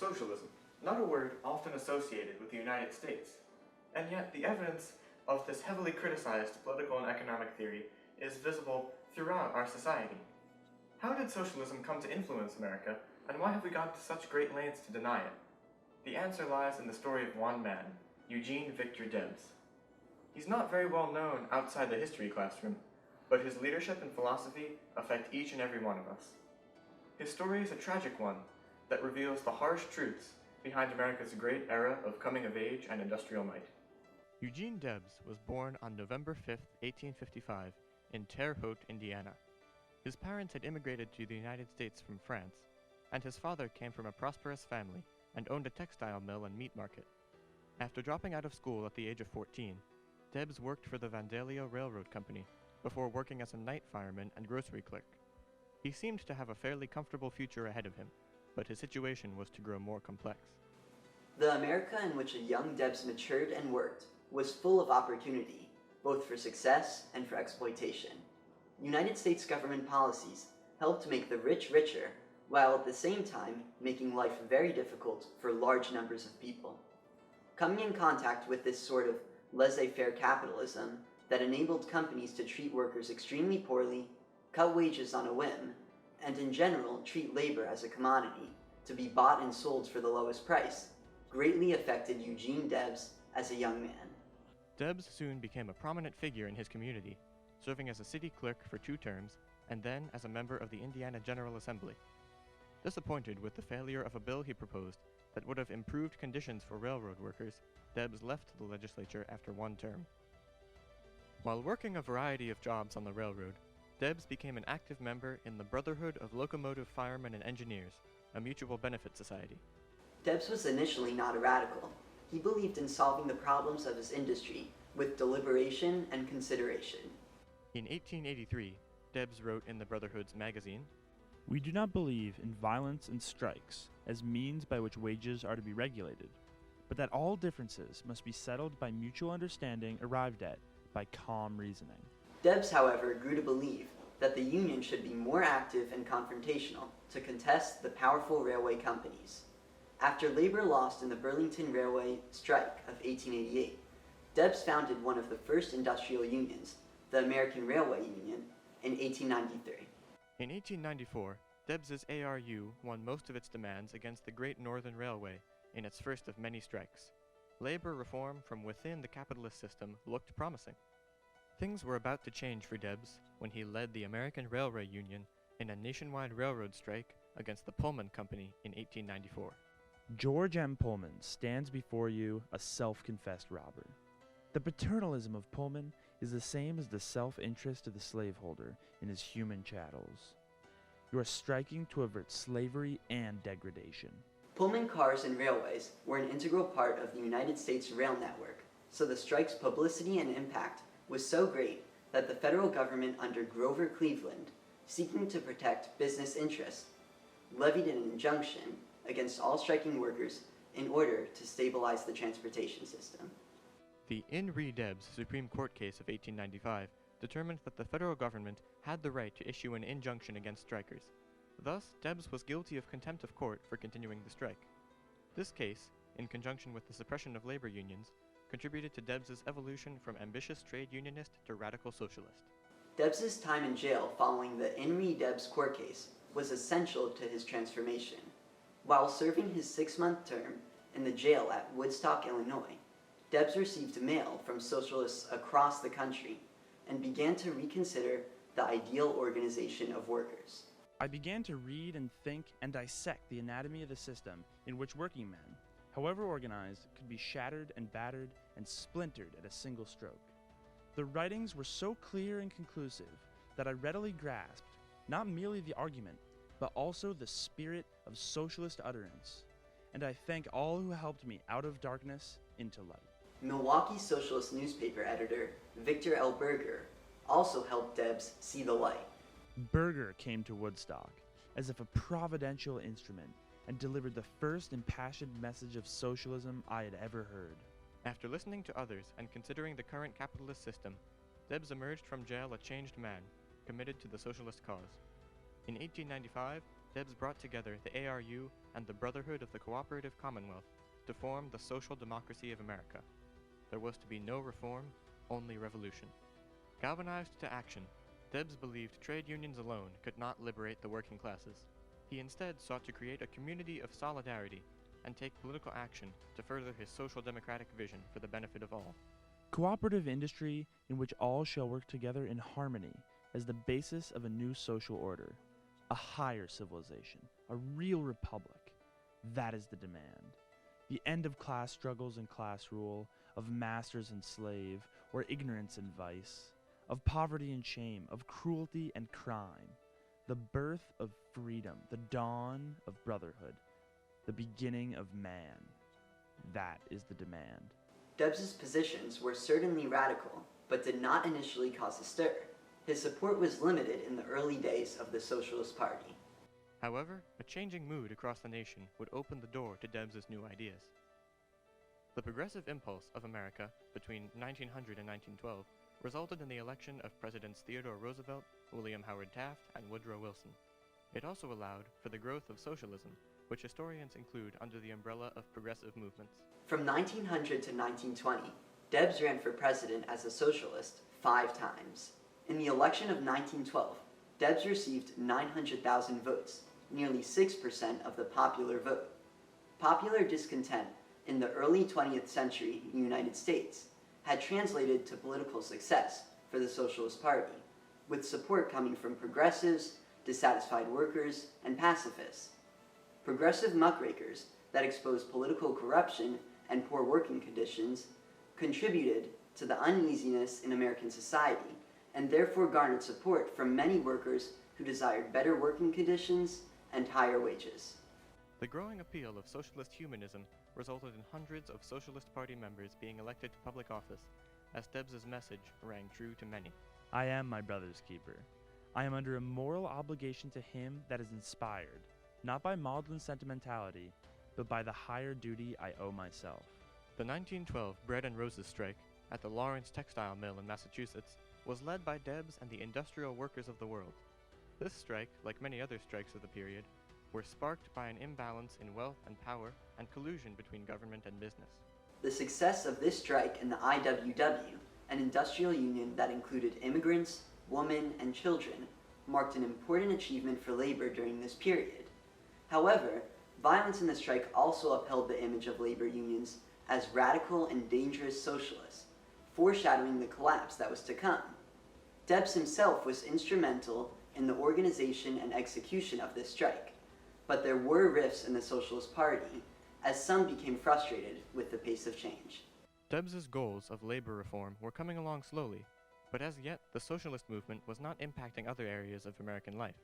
Socialism, not a word often associated with the United States. And yet the evidence of this heavily criticized political and economic theory is visible throughout our society. How did socialism come to influence America, and why have we gone to such great lengths to deny it? The answer lies in the story of one man, Eugene Victor Debs. He's not very well known outside the history classroom, but his leadership and philosophy affect each and every one of us. His story is a tragic one that reveals the harsh truths behind America's great era of coming of age and industrial might. Eugene Debs was born on November 5, 1855, in Terre Haute, Indiana. His parents had immigrated to the United States from France, and his father came from a prosperous family and owned a textile mill and meat market. After dropping out of school at the age of 14, Debs worked for the Vandalia Railroad Company before working as a night fireman and grocery clerk. He seemed to have a fairly comfortable future ahead of him, but his situation was to grow more complex. The America in which a young Debs matured and worked was full of opportunity, both for success and for exploitation. United States government policies helped make the rich richer, while at the same time making life very difficult for large numbers of people. Coming in contact with this sort of laissez-faire capitalism that enabled companies to treat workers extremely poorly, cut wages on a whim, and in general treat labor as a commodity to be bought and sold for the lowest price, greatly affected Eugene Debs as a young man. Debs soon became a prominent figure in his community, serving as a city clerk for 2 terms and then as a member of the Indiana General Assembly. Disappointed with the failure of a bill he proposed that would have improved conditions for railroad workers, Debs left the legislature after 1 term. While working a variety of jobs on the railroad, Debs became an active member in the Brotherhood of Locomotive Firemen and Engineers, a mutual benefit society. Debs was initially not a radical. He believed in solving the problems of his industry with deliberation and consideration. In 1883, Debs wrote in the Brotherhood's magazine, "We do not believe in violence and strikes as means by which wages are to be regulated, but that all differences must be settled by mutual understanding arrived at by calm reasoning." Debs, however, grew to believe that the Union should be more active and confrontational to contest the powerful railway companies. After labor lost in the Burlington Railway strike of 1888, Debs founded one of the first industrial unions, the American Railway Union, in 1893. In 1894, Debs's ARU won most of its demands against the Great Northern Railway in its first of many strikes. Labor reform from within the capitalist system looked promising. Things were about to change for Debs when he led the American Railway Union in a nationwide railroad strike against the Pullman Company in 1894. George M. Pullman stands before you a self-confessed robber. The paternalism of Pullman is the same as the self-interest of the slaveholder in his human chattels. You are striking to avert slavery and degradation. Pullman cars and railways were an integral part of the United States rail network, so the strike's publicity and impact was so great that the federal government under Grover Cleveland, seeking to protect business interests, levied an injunction against all striking workers in order to stabilize the transportation system. The In re Debs Supreme Court case of 1895 determined that the federal government had the right to issue an injunction against strikers. Thus, Debs was guilty of contempt of court for continuing the strike. This case, in conjunction with the suppression of labor unions, contributed to Debs's evolution from ambitious trade unionist to radical socialist. Debs's time in jail following the In re Debs court case was essential to his transformation. While serving his 6-month term in the jail at Woodstock, Illinois, Debs received mail from socialists across the country and began to reconsider the ideal organization of workers. I began to read and think and dissect the anatomy of the system in which working men, however organized, could be shattered and battered and splintered at a single stroke. The writings were so clear and conclusive that I readily grasped not merely the argument, but also the spirit of socialist utterance, and I thank all who helped me out of darkness into light. Milwaukee Socialist newspaper editor Victor L. Berger also helped Debs see the light. Berger came to Woodstock as if a providential instrument and delivered the first impassioned message of socialism I had ever heard. After listening to others and considering the current capitalist system, Debs emerged from jail a changed man, committed to the socialist cause. In 1895, Debs brought together the ARU and the Brotherhood of the Cooperative Commonwealth to form the Social Democracy of America. There was to be no reform, only revolution. Galvanized to action, Debs believed trade unions alone could not liberate the working classes. He instead sought to create a community of solidarity and take political action to further his social democratic vision for the benefit of all. Cooperative industry in which all shall work together in harmony as the basis of a new social order, a higher civilization, a real republic. That is the demand. The end of class struggles and class rule, of masters and slave, or ignorance and vice, of poverty and shame, of cruelty and crime. The birth of freedom, the dawn of brotherhood, the beginning of man. That is the demand. Debs's positions were certainly radical, but did not initially cause a stir. His support was limited in the early days of the Socialist Party. However, a changing mood across the nation would open the door to Debs's new ideas. The progressive impulse of America between 1900 and 1912 resulted in the election of Presidents Theodore Roosevelt, William Howard Taft, and Woodrow Wilson. It also allowed for the growth of socialism, which historians include under the umbrella of progressive movements. From 1900 to 1920, Debs ran for president as a socialist 5 times. In the election of 1912, Debs received 900,000 votes, nearly 6% of the popular vote. Popular discontent in the early 20th century United States had translated to political success for the Socialist Party, with support coming from progressives, dissatisfied workers, and pacifists. Progressive muckrakers that exposed political corruption and poor working conditions contributed to the uneasiness in American society and therefore garnered support from many workers who desired better working conditions and higher wages. The growing appeal of socialist humanism resulted in hundreds of Socialist Party members being elected to public office, as Debs's message rang true to many. I am my brother's keeper. I am under a moral obligation to him that is inspired, not by maudlin sentimentality, but by the higher duty I owe myself. The 1912 Bread and Roses strike at the Lawrence Textile Mill in Massachusetts was led by Debs and the industrial workers of the world. This strike, like many other strikes of the period, were sparked by an imbalance in wealth and power and collusion between government and business. The success of this strike in the IWW, an industrial union that included immigrants, women, and children, marked an important achievement for labor during this period. However, violence in the strike also upheld the image of labor unions as radical and dangerous socialists, foreshadowing the collapse that was to come. Debs himself was instrumental in the organization and execution of this strike, but there were rifts in the Socialist Party, as some became frustrated with the pace of change. Debs's goals of labor reform were coming along slowly, but as yet the socialist movement was not impacting other areas of American life.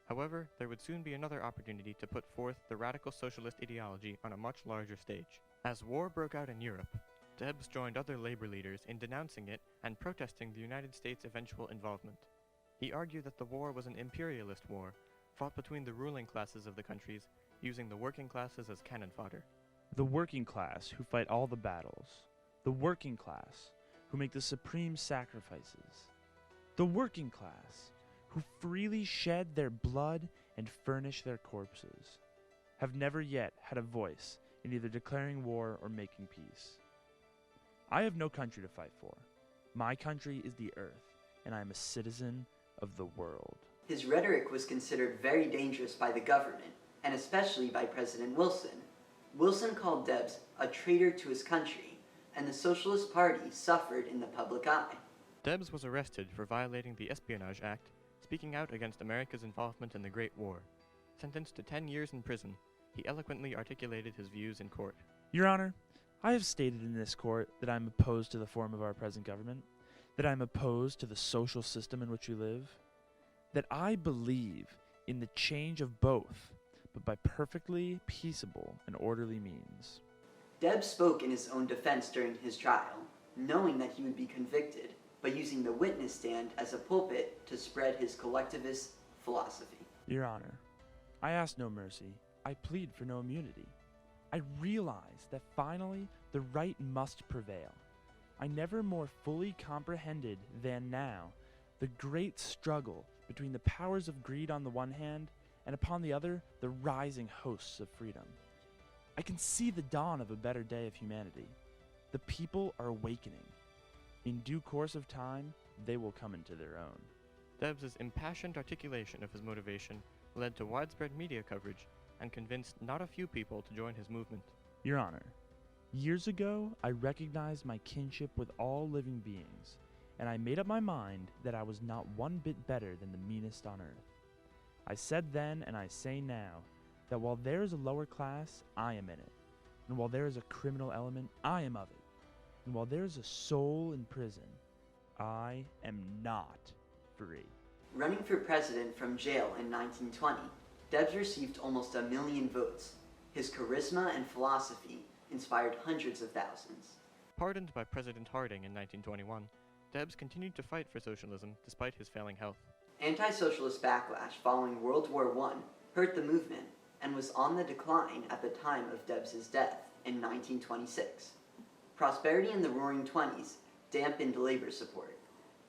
However, there would soon be another opportunity to put forth the radical socialist ideology on a much larger stage. As war broke out in Europe, Debs joined other labor leaders in denouncing it and protesting the United States' eventual involvement. He argued that the war was an imperialist war, fought between the ruling classes of the countries, using the working classes as cannon fodder. The working class who fight all the battles. The working class who make the supreme sacrifices. The working class who freely shed their blood and furnish their corpses, have never yet had a voice in either declaring war or making peace. I have no country to fight for. My country is the earth, and I am a citizen of the world. His rhetoric was considered very dangerous by the government, and especially by President Wilson. Wilson called Debs a traitor to his country, and the Socialist Party suffered in the public eye. Debs was arrested for violating the Espionage Act, speaking out against America's involvement in the Great War. Sentenced to 10 years in prison, he eloquently articulated his views in court. Your Honor, I have stated in this court that I am opposed to the form of our present government, that I am opposed to the social system in which we live, that I believe in the change of both, but by perfectly peaceable and orderly means. Debs spoke in his own defense during his trial, knowing that he would be convicted, but using the witness stand as a pulpit to spread his collectivist philosophy. Your Honor, I ask no mercy. I plead for no immunity. I realize that finally the right must prevail. I never more fully comprehended than now the great struggle between the powers of greed on the one hand and upon the other, the rising hosts of freedom. I can see the dawn of a better day of humanity. The people are awakening. In due course of time, they will come into their own. Debs' impassioned articulation of his motivation led to widespread media coverage and convinced not a few people to join his movement. Your Honor, years ago, I recognized my kinship with all living beings, and I made up my mind that I was not one bit better than the meanest on earth. I said then, and I say now, that while there is a lower class, I am in it, and while there is a criminal element, I am of it, and while there is a soul in prison, I am not free. Running for president from jail in 1920, Debs received almost 1 million votes. His charisma and philosophy inspired hundreds of thousands. Pardoned by President Harding in 1921, Debs continued to fight for socialism despite his failing health. Anti-socialist backlash following World War I hurt the movement and was on the decline at the time of Debs' death in 1926. Prosperity in the Roaring Twenties dampened labor support,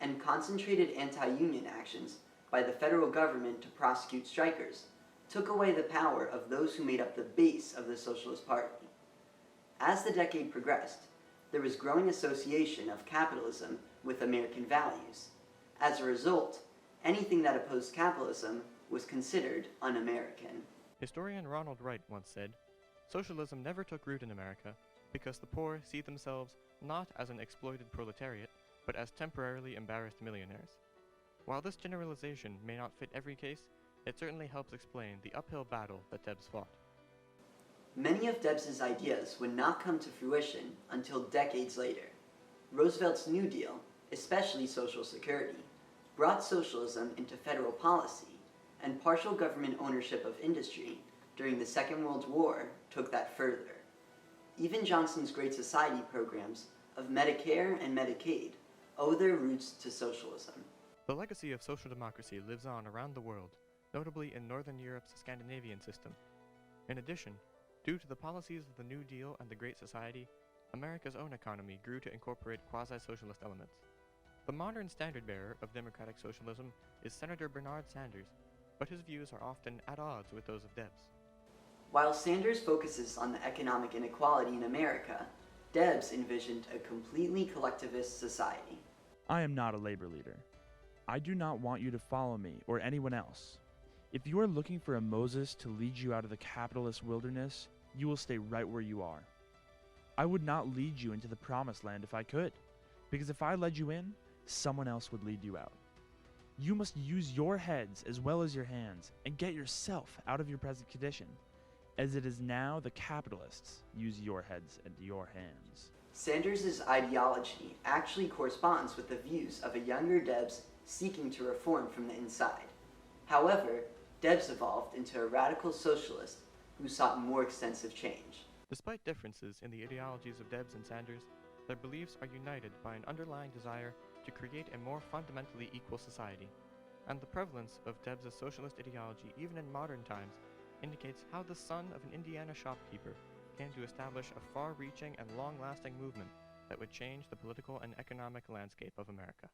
and concentrated anti-union actions by the federal government to prosecute strikers took away the power of those who made up the base of the Socialist Party. As the decade progressed, there was growing association of capitalism with American values. As a result, anything that opposed capitalism was considered un-American. Historian Ronald Wright once said, "Socialism never took root in America because the poor see themselves not as an exploited proletariat, but as temporarily embarrassed millionaires." While this generalization may not fit every case, it certainly helps explain the uphill battle that Debs fought. Many of Debs' ideas would not come to fruition until decades later. Roosevelt's New Deal, especially Social Security, brought socialism into federal policy, and partial government ownership of industry during the Second World War took that further. Even Johnson's Great Society programs of Medicare and Medicaid owe their roots to socialism. The legacy of social democracy lives on around the world, notably in Northern Europe's Scandinavian system. In addition, due to the policies of the New Deal and the Great Society, America's own economy grew to incorporate quasi-socialist elements. The modern standard-bearer of democratic socialism is Senator Bernard Sanders, but his views are often at odds with those of Debs. While Sanders focuses on the economic inequality in America, Debs envisioned a completely collectivist society. I am not a labor leader. I do not want you to follow me or anyone else. If you are looking for a Moses to lead you out of the capitalist wilderness, you will stay right where you are. I would not lead you into the promised land if I could, because if I led you in, someone else would lead you out. You must use your heads as well as your hands and get yourself out of your present condition, as it is now the capitalists use your heads and your hands. Sanders' ideology actually corresponds with the views of a younger Debs seeking to reform from the inside. However, Debs evolved into a radical socialist who sought more extensive change. Despite differences in the ideologies of Debs and Sanders, their beliefs are united by an underlying desire to create a more fundamentally equal society, and the prevalence of Debs' socialist ideology even in modern times indicates how the son of an Indiana shopkeeper came to establish a far-reaching and long-lasting movement that would change the political and economic landscape of America.